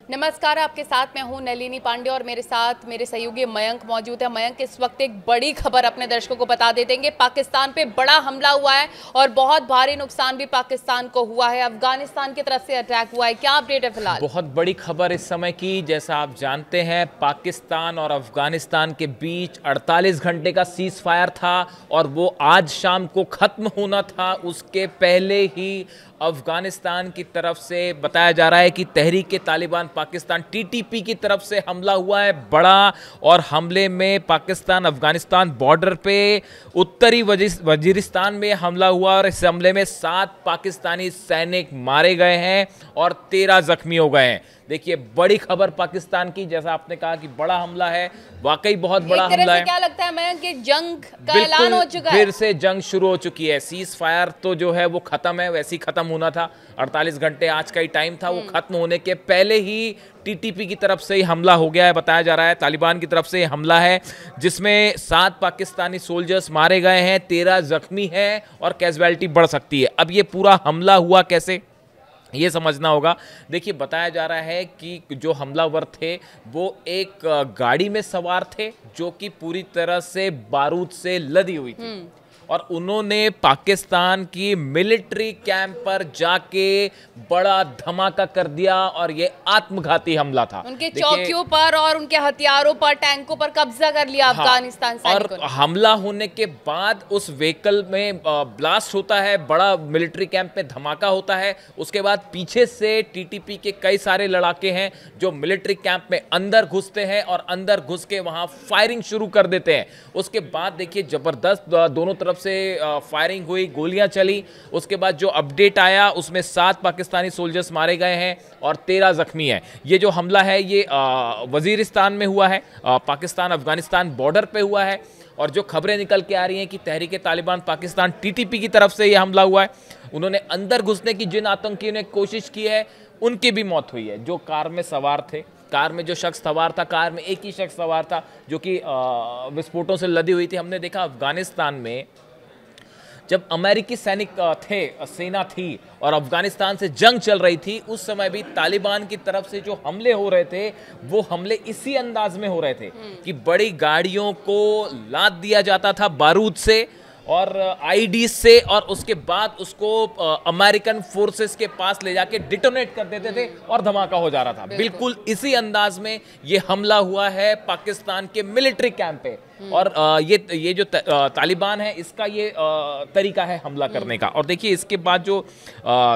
नमस्कार, आपके साथ मैं हूं नलिनी पांडे और मेरे साथ मेरे सहयोगी मयंक मौजूद है। मयंक, इस वक्त एक बड़ी खबर अपने दर्शकों को बता देंगे। पाकिस्तान पे बड़ा हमला हुआ है और बहुत भारी नुकसान भी पाकिस्तान को हुआ है। अफगानिस्तान की तरफ से अटैक हुआ है, क्या अपडेट है फिलहाल? बहुत बड़ी खबर इस समय की, जैसा आप जानते हैं पाकिस्तान और अफगानिस्तान के बीच 48 घंटे का सीज फायर था और वो आज शाम को खत्म होना था। उसके पहले ही अफगानिस्तान की तरफ से बताया जा रहा है कि तहरीक तालिबान पाकिस्तान टीटीपी की तरफ से हमला हुआ है बड़ा। और हमले में पाकिस्तान अफगानिस्तान बॉर्डर पे उत्तरी वजीरिस्तान में हमला हुआ और इस हमले में 7 पाकिस्तानी सैनिक मारे गए हैं और 13 जख्मी हो गए हैं। देखिए, बड़ी खबर पाकिस्तान की, जैसा आपने कहा कि बड़ा हमला है, वाकई बहुत बड़ा हमला है। क्या लगता है मैं कि जंग का ऐलान हो चुका है? फिर से जंग शुरू हो चुकी है। सीज फायर तो जो है वो खत्म है, वैसे ही खत्म होना था। 48 घंटे आज का ही टाइम था, वो खत्म होने के पहले ही टीटीपी की तरफ से ही हमला हो गया है। बताया जा रहा है तालिबान की तरफ से हमला है जिसमें 7 पाकिस्तानी सोल्जर्स मारे गए हैं, 13 जख्मी हैं और कैजुअलिटी बढ़ सकती है। अब ये पूरा हमला हुआ कैसे, ये समझना होगा। देखिए, बताया जा रहा है कि जो हमलावर थे वो एक गाड़ी में सवार थे जो कि पूरी तरह से बारूद से लदी हुई थी और उन्होंने पाकिस्तान की मिलिट्री कैंप पर जाके बड़ा धमाका कर दिया और ये आत्मघाती हमला था। उनके चौकियों पर और उनके हथियारों पर, टैंकों पर कब्जा कर लिया अफगानिस्तान सैनिकों ने। और हमला होने के बाद उस व्हीकल में ब्लास्ट होता है, बड़ा मिलिट्री कैंप में धमाका होता है। उसके बाद पीछे से टीटीपी के कई सारे लड़ाके हैं जो मिलिट्री कैंप में अंदर घुसते हैं और अंदर घुस के वहां फायरिंग शुरू कर देते हैं। उसके बाद देखिए, जबरदस्त दोनों तरफ से फायरिंग हुई, गोलियां चली। उसके बाद जो अपडेट आया उसमें 7 पाकिस्तानी सोल्जर्स मारे गए हैं और 13 जख्मी हैं। ये जो हमला है ये वजीरिस्तान में हुआ है, पाकिस्तान अफगानिस्तान बॉर्डर पे हुआ है। और जो खबरें निकल के आ रही हैं कि तहरीक तालिबान पाकिस्तान टीटीपी की तरफ से ये हमला हुआ है। उन्होंने अंदर घुसने की जिन आतंकियों ने कोशिश की है उनकी भी मौत हुई है। जो कार में सवार थे, कार में जो शख्स सवार था, कार में एक ही शख्स सवार था जो कि विस्फोटों से लदी हुई थी। हमने देखा अफगानिस्तान में जब अमेरिकी सैनिक थे, सेना थी और अफगानिस्तान से जंग चल रही थी, उस समय भी तालिबान की तरफ से जो हमले हो रहे थे वो हमले इसी अंदाज में हो रहे थे कि बड़ी गाड़ियों को लाद दिया जाता था बारूद से और आईडी से और उसके बाद उसको अमेरिकन फोर्सेस के पास ले जाके डिटोनेट कर देते थे और धमाका हो जा रहा था। बिल्कुल इसी अंदाज में ये हमला हुआ है पाकिस्तान के मिलिट्री कैंप पे। और ये जो तालिबान है इसका ये तरीका है हमला करने का। और देखिए, इसके बाद जो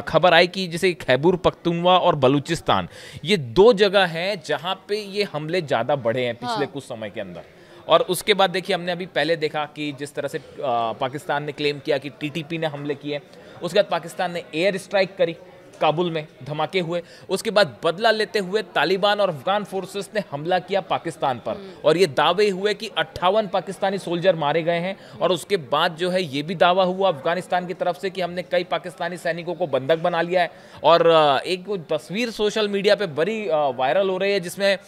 खबर आई कि जैसे खैबर पख्तूनख्वा और बलूचिस्तान, ये 2 जगह हैं जहां पे ये हमले ज़्यादा बढ़े हैं पिछले कुछ समय के अंदर। और उसके बाद देखिए, हमने अभी पहले देखा कि जिस तरह से पाकिस्तान ने क्लेम किया कि टीटीपी ने हमले किए, उसके बाद पाकिस्तान ने एयर स्ट्राइक करी, काबुल में धमाके हुए। उसके बाद बदला लेते हुए तालिबान और अफगान फोर्सेस ने हमला किया पाकिस्तान पर और ये दावे हुए कि 58 पाकिस्तानी सोल्जर मारे गए हैं। और उसके बाद जो है ये भी दावा हुआ अफगानिस्तान की तरफ से कि हमने कई पाकिस्तानी सैनिकों को बंधक बना लिया है। और एक तस्वीर सोशल मीडिया पे बड़ी वायरल हो रही है जिसमें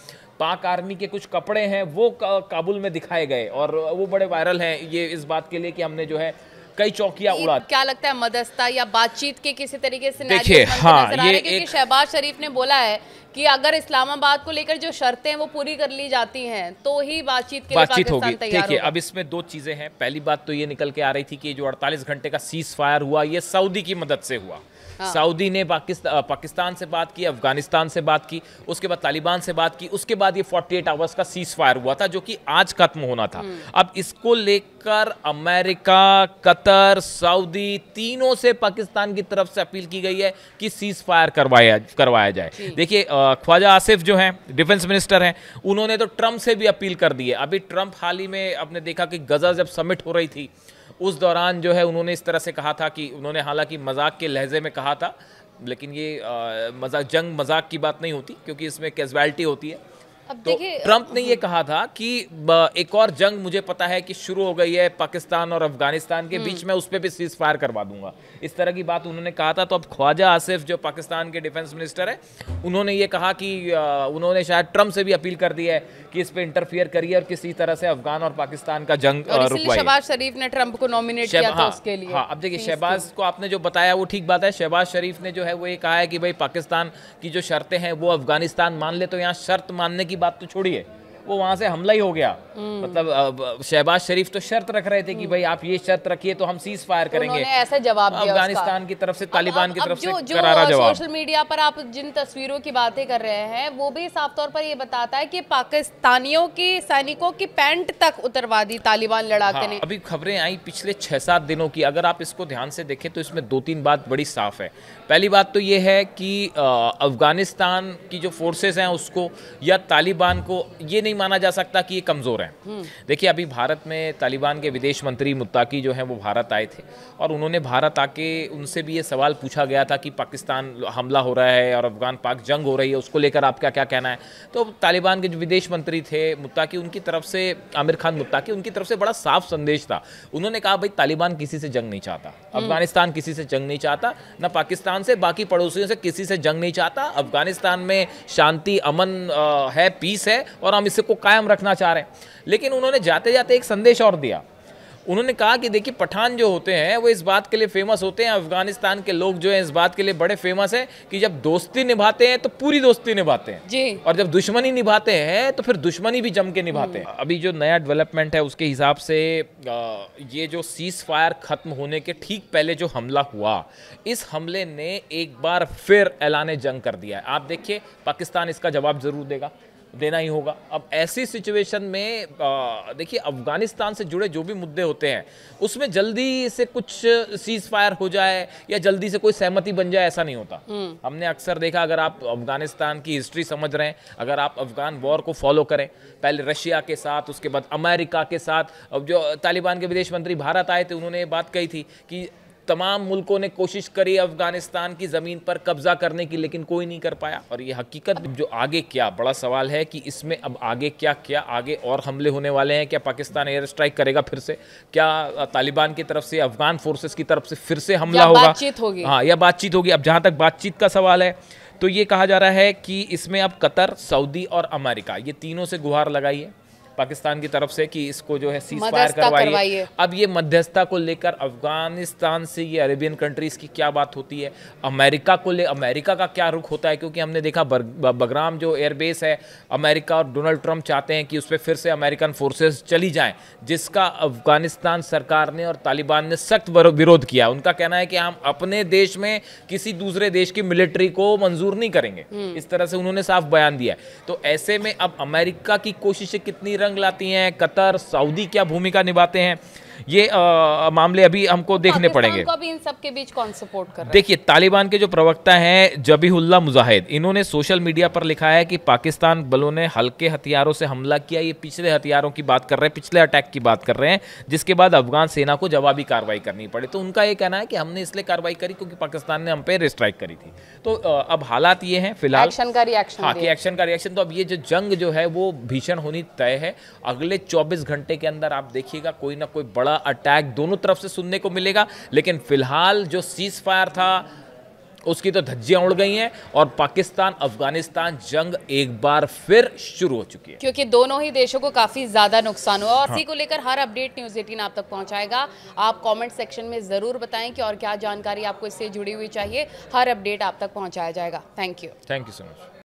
पाक आर्मी के कुछ कपड़े हैं वो काबुल में दिखाए गए और वो बड़े वायरल हैं। ये इस बात के लिए कि हमने जो है कई चौकियां उड़ा। क्या लगता है, मदस्ता या बातचीत के किसी तरीके से देखिए, हाँ, ये क्योंकि शहबाज शरीफ ने बोला है कि अगर इस्लामाबाद को लेकर जो शर्तें हैं वो पूरी कर ली जाती हैं तो ही बातचीत के लिए पाकिस्तान होगी। तैयार देखिए, होगा। अब इसमें 2 चीजें हैं। पहली बात तो ये निकल के आ रही थी कि जो 48 घंटे का सीज फायर हुआ ये सऊदी की मदद से हुआ। सऊदी ने पाकिस्तान से बात की, अफगानिस्तान से बात की, उसके बाद तालिबान से बात की, उसके बाद ये 48 आवर्स का सीज फायर हुआ था जो कि आज खत्म होना था। अब इसको लेकर अमेरिका, कतर, सऊदी तीनों से पाकिस्तान की तरफ से अपील की गई है कि सीज फायर करवाया जाए। देखिए, ख्वाजा आसिफ जो हैं डिफेंस मिनिस्टर हैं, उन्होंने तो ट्रंप से भी अपील कर दी है। अभी ट्रंप हाल ही में आपने देखा कि गजा जब समिट हो रही थी उस दौरान जो है उन्होंने इस तरह से कहा था कि उन्होंने हालांकि मजाक के लहजे में कहा था, लेकिन ये जंग मजाक की बात नहीं होती क्योंकि इसमें कैजुअलिटी होती है। अब तो देखिए ट्रंप ने ये कहा था कि एक और जंग मुझे पता है कि शुरू हो गई है पाकिस्तान और अफगानिस्तान के बीच में, उस पर भी सीज फायर करवा दूंगा, इस तरह की बात उन्होंने कहा था। तो अब ख्वाजा आसिफ जो पाकिस्तान के डिफेंस मिनिस्टर है, उन्होंने ये कहा कि उन्होंने शायद ट्रंप से भी अपील कर दी है कि इस पे इंटरफियर करिए और किसी तरह से अफगान और पाकिस्तान का जंग रुकवाइए। शहबाज शरीफ ने ट्रंप को नॉमिनेट किया था उसके लिए। हाँ, अब देखिए शहबाज को आपने जो बताया वो ठीक बात है। शहबाज शरीफ ने जो है वो ये कहा है कि भाई पाकिस्तान की जो शर्तें हैं वो अफगानिस्तान मान ले, तो यहाँ शर्त मानने की बात तो छोड़िए, वो वहां से हमला ही हो गया। मतलब शहबाज शरीफ तो शर्त रख रहे थे कि भाई आप ये शर्त रखिए तो हम सीज फायर करेंगे। उन्होंने ऐसा जवाब दिया अफगानिस्तान की तरफ से, तालिबान की तरफ से जो करारा जवाब। सोशल मीडिया पर आप जिन तस्वीरों की बातें कर रहे हैं वो भी साफ तौर पर ये बताता है कि पाकिस्तानियों की सैनिकों की पैंट तक उतरवा दी तालिबान लड़ाके ने। अभी खबरें आई पिछले 6-7 दिनों की, अगर आप इसको ध्यान से देखें तो इसमें 2-3 बात बड़ी साफ है। पहली बात तो ये है कि अफगानिस्तान की जो फोर्सेस हैं उसको या तालिबान को ये नहीं माना जा सकता कि ये कमज़ोर हैं। देखिए अभी भारत में तालिबान के विदेश मंत्री मुत्ताकी जो हैं वो भारत आए थे और उन्होंने भारत आके उनसे भी ये सवाल पूछा गया था कि पाकिस्तान हमला हो रहा है और अफगान पाक जंग हो रही है, उसको लेकर आपका क्या कहना है। तो तालिबान के जो विदेश मंत्री थे मुत्ताकी, उनकी तरफ से आमिर खान मुत्ताकी, उनकी तरफ से बड़ा साफ संदेश था। उन्होंने कहा भाई तालिबान किसी से जंग नहीं चाहता, अफगानिस्तान किसी से जंग नहीं चाहता, न पाकिस्तान से, बाकी पड़ोसियों से किसी से जंग नहीं चाहता। अफगानिस्तान में शांति अमन है, पीस है और हम इसको कायम रखना चाह रहे हैं। लेकिन उन्होंने जाते जाते एक संदेश और दिया। उन्होंने कहा कि देखिए पठान जो होते हैं वो इस बात के लिए फेमस होते हैं, अफगानिस्तान के लोग जो हैं इस बात के लिए बड़े फेमस हैं कि जब दोस्ती निभाते हैं तो पूरी दोस्ती निभाते हैं जी, और जब दुश्मनी निभाते हैं तो फिर दुश्मनी भी जम के निभाते हैं। अभी जो नया डेवलपमेंट है उसके हिसाब से ये जो सीज फायर खत्म होने के ठीक पहले जो हमला हुआ, इस हमले ने एक बार फिर ऐलान जंग कर दिया है। आप देखिए पाकिस्तान इसका जवाब जरूर देना ही होगा। अब ऐसी सिचुएशन में देखिए अफगानिस्तान से जुड़े जो भी मुद्दे होते हैं उसमें जल्दी से कुछ सीज फायर हो जाए या जल्दी से कोई सहमति बन जाए, ऐसा नहीं होता। हमने अक्सर देखा, अगर आप अफगानिस्तान की हिस्ट्री समझ रहे हैं, अगर आप अफगान वॉर को फॉलो करें, पहले रशिया के साथ, उसके बाद अमेरिका के साथ, अब जो तालिबान के विदेश मंत्री भारत आए थे उन्होंने ये बात कही थी कि तमाम मुल्कों ने कोशिश करी अफगानिस्तान की ज़मीन पर कब्जा करने की, लेकिन कोई नहीं कर पाया। और ये हकीकत जो आगे क्या बड़ा सवाल है कि इसमें अब आगे क्या आगे और हमले होने वाले हैं। क्या पाकिस्तान एयर स्ट्राइक करेगा फिर से? क्या तालिबान की तरफ से, अफगान फोर्सेस की तरफ से फिर से हमला होगा? बातचीत होगी? हाँ, या बातचीत होगी। अब जहाँ तक बातचीत का सवाल है तो ये कहा जा रहा है कि इसमें अब कतर, सऊदी और अमेरिका, ये तीनों से गुहार लगाई है पाकिस्तान की तरफ से कि इसको जो है सीज फायर करवाइए। अब ये मध्यस्थता को लेकर अफगानिस्तान से ये अरेबियन कंट्रीज की क्या बात होती है, अमेरिका का क्या रुख होता है, क्योंकि हमने देखा बगराम जो एयरबेस है, अमेरिका और डोनाल्ड ट्रंप चाहते हैं कि उस पर फिर से अमेरिकन फोर्सेस चली जाएं, जिसका अफगानिस्तान सरकार ने और तालिबान ने सख्त विरोध किया। उनका कहना है कि हम अपने देश में किसी दूसरे देश की मिलिट्री को मंजूर नहीं करेंगे, इस तरह से उन्होंने साफ बयान दिया है। तो ऐसे में अब अमेरिका की कोशिशें कितनी रंग लाती हैं, कतर, सऊदी क्या भूमिका निभाते हैं, ये मामले अभी हमको देखने पड़ेंगे। को अभी इन सब के बीच कौन सपोर्ट कर रहा है? देखिए तालिबान के जो प्रवक्ता हैं जबीहुल्लाह मुजाहिद, इन्होंने सोशल मीडिया पर लिखा है कि पाकिस्तान बलों ने हल्के हथियारों से हमला किया। ये पिछले हथियारों की बात कर रहे हैं, पिछले अटैक की बात कर रहे हैं, जिसके बाद अफगान सेना को जवाबी कार्रवाई करनी पड़ी। तो उनका ये कहना है कि हमने इसलिए कार्रवाई करी क्योंकि पाकिस्तान ने हम पे एयर स्ट्राइक करी थी। तो अब हालात ये हैं फिलहाल, एक्शन का रिएक्शन। हाँ, कि एक्शन का रिएक्शन। तो अब ये जो जंग जो है वो भीषण होनी तय है। अगले 24 घंटे के अंदर आप देखिएगा कोई ना कोई बड़ा अटैक दोनों तरफ से सुनने को मिलेगा। लेकिन फिलहाल जो सीज फायर था उसकी तो धज्जियां उड़ गई हैं और पाकिस्तान अफगानिस्तान जंग एक बार फिर शुरू हो चुकी है, क्योंकि दोनों ही देशों को काफी ज्यादा नुकसान हुआ। और इसी को लेकर हर अपडेट न्यूज़ 18 आप तक पहुंचाएगा। आप कमेंट सेक्शन में जरूर बताएं कि और क्या जानकारी आपको इससे जुड़ी हुई चाहिए। हर अपडेट आप तक पहुंचाया जाएगा। Thank you so much.